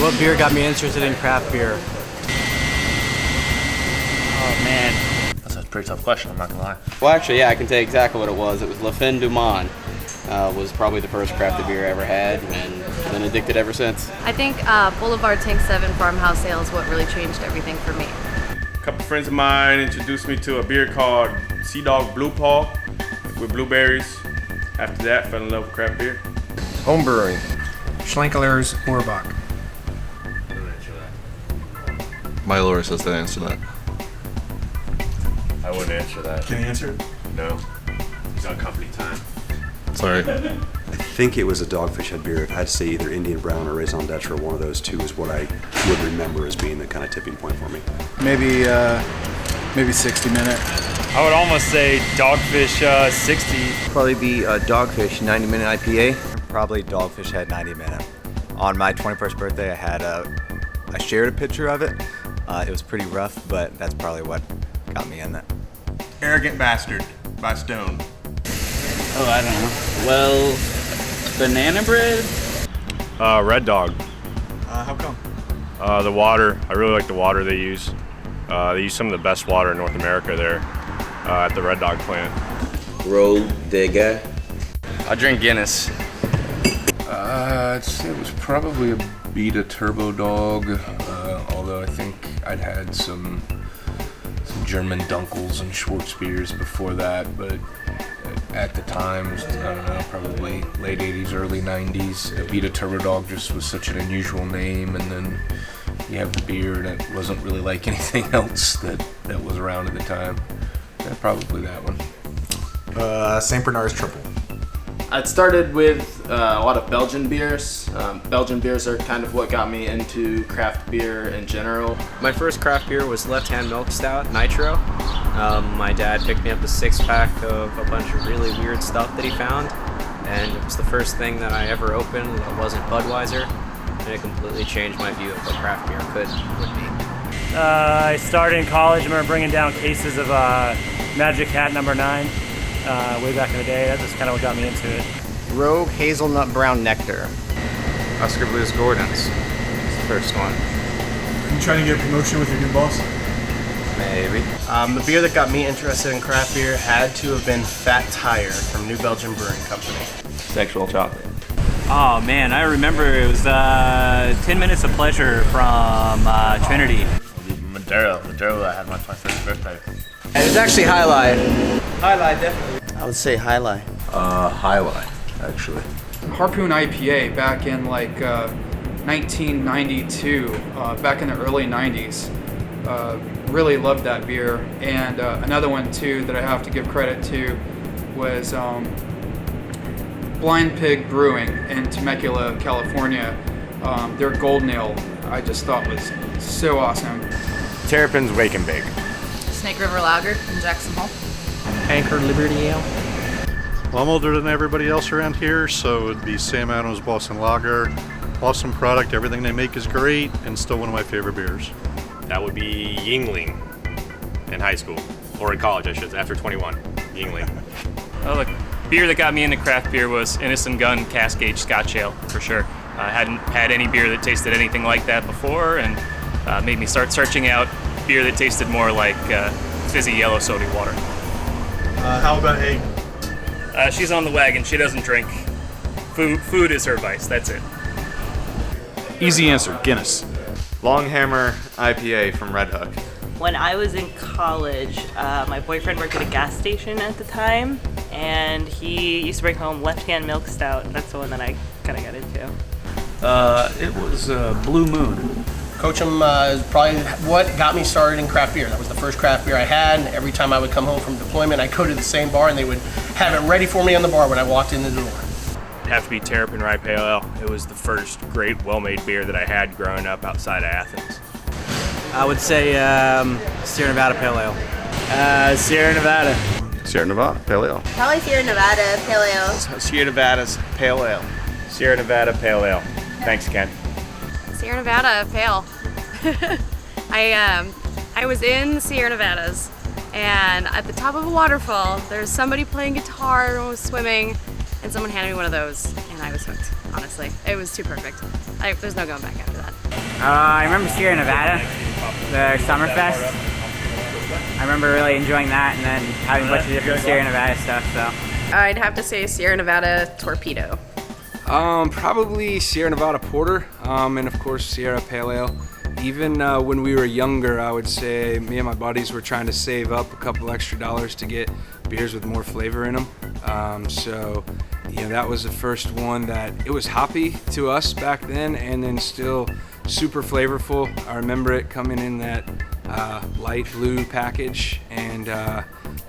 What beer got me interested in craft beer? Oh man. That's a pretty tough question, I'm not gonna lie. Well, actually, yeah, I can tell you exactly what it was. It was La Fin du Monde. Was probably the first crafted beer I ever had, and been addicted ever since. I think Boulevard Tank 7 Farmhouse Ale is what really changed everything for me. A couple friends of mine introduced me to a beer called Sea Dog Blue Paw with blueberries. After that, fell in love with craft beer. Home brewing. Schlenkerler's Orbach. My lawyer says to answer that. I wouldn't answer that. Can you answer it? No. He's on company time. Sorry. I think it was a Dogfish Head beer. If I had to say either Indian Brown or Raison d'Etre, one of those two is what I would remember as being the kind of tipping point for me. Maybe 60 Minute. I would almost say Dogfish 60. Probably be Dogfish 90 Minute IPA. Probably Dogfish Head 90 Minute. On my 21st birthday, I shared a picture of it. It was pretty rough, but that's probably what got me in that. Arrogant Bastard by Stone. Oh, I don't know. Well, Banana Bread? Red Dog. How come? The water. I really like the water they use. They use some of the best water in North America there at the Red Dog plant. Road Digger. I drink Guinness. I'd say it was probably a Beta Turbo Dog, although I think I'd had some German Dunkels and Schwarzbiers before that, but at the time, I don't know, probably late 80s, early 90s. A Beta Turbo Dog just was such an unusual name, and then you have the beer that wasn't really like anything else that was around at the time. Yeah, probably that one. St. Bernard's Triple. I'd started with a lot of Belgian beers. Belgian beers are kind of what got me into craft beer in general. My first craft beer was Left Hand Milk Stout Nitro. My dad picked me up a 6-pack of a bunch of really weird stuff that he found, and it was the first thing that I ever opened that wasn't Budweiser, and it completely changed my view of what craft beer would be. I started in college. I remember bringing down cases of Magic Hat number 9 way back in the day. That's just kind of what got me into it. Rogue Hazelnut Brown Nectar. Oscar Blues Gordon's. It's the first one. You trying to get a promotion with your new boss? Maybe. The beer that got me interested in craft beer had to have been Fat Tire from New Belgium Brewing Company. Sexual chocolate. Oh man, I remember it was 10 Minutes of Pleasure from Trinity. Maduro, I had my 21st birthday. And it was actually High Life. High Life, definitely. I would say High Life. High Life, actually. Harpoon IPA back in like 1992, back in the early 90s. Really loved that beer. And another one too that I have to give credit to was Blind Pig Brewing in Temecula, California. Their Golden Ale I just thought was so awesome. Terrapin's Wake and Bake. Snake River Lager in Jackson Hole. Anchor Liberty Ale. Well, I'm older than everybody else around here, so it'd be Sam Adams Boston Lager. Awesome product, everything they make is great, and still one of my favorite beers. That would be Yingling in high school, or in college, I should say, after 21. Yingling. Well, the beer that got me into craft beer was Innocent Gun Cascade Scotch Ale, for sure. I hadn't had any beer that tasted anything like that before, and made me start searching out beer that tasted more like fizzy yellow soda water. How about Hagen? She's on the wagon. She doesn't drink. Food is her vice. That's it. Easy answer, Guinness. Longhammer IPA from Red Hook. When I was in college, my boyfriend worked at a gas station at the time, and he used to bring home Left Hand Milk Stout. That's the one that I kind of got into. It was Blue Moon. Coachum is probably what got me started in craft beer. That was the first craft beer I had. Every time I would come home from deployment, I'd go to the same bar and they would have it ready for me on the bar when I walked in the door. It'd have to be Terrapin Rye Pale Ale. It was the first great, well-made beer that I had growing up outside of Athens. I would say Sierra Nevada Pale Ale. Sierra Nevada. Sierra Nevada, Pale Ale. Probably Sierra Nevada Pale Ale. Sierra Nevada's Pale Ale. Sierra Nevada Pale Ale. Thanks, Ken. Sierra Nevada Pale. I was in Sierra Nevadas, and at the top of a waterfall, there's somebody playing guitar, everyone was swimming, and someone handed me one of those, and I was hooked, honestly. It was too perfect. There's no going back after that. I remember Sierra Nevada, the Summerfest. I remember really enjoying that and then having a bunch of different Sierra Nevada stuff, so. I'd have to say Sierra Nevada Torpedo. Probably Sierra Nevada Porter, and of course Sierra Pale Ale. Even when we were younger, I would say me and my buddies were trying to save up a couple extra dollars to get beers with more flavor in them. So, you know, that was the first one that it was hoppy to us back then, and then still super flavorful. I remember it coming in that light blue package, and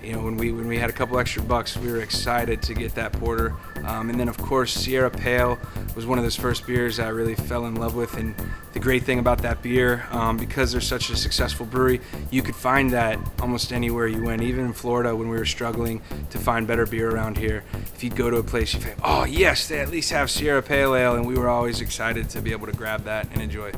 you know, when we had a couple extra bucks, we were excited to get that porter. And then of course Sierra Pale was one of those first beers I really fell in love with. And the great thing about that beer, because they're such a successful brewery, you could find that almost anywhere you went. Even in Florida, when we were struggling to find better beer around here, if you'd go to a place, you'd think, oh yes, they at least have Sierra Pale Ale, and we were always excited to be able to grab that and enjoy it.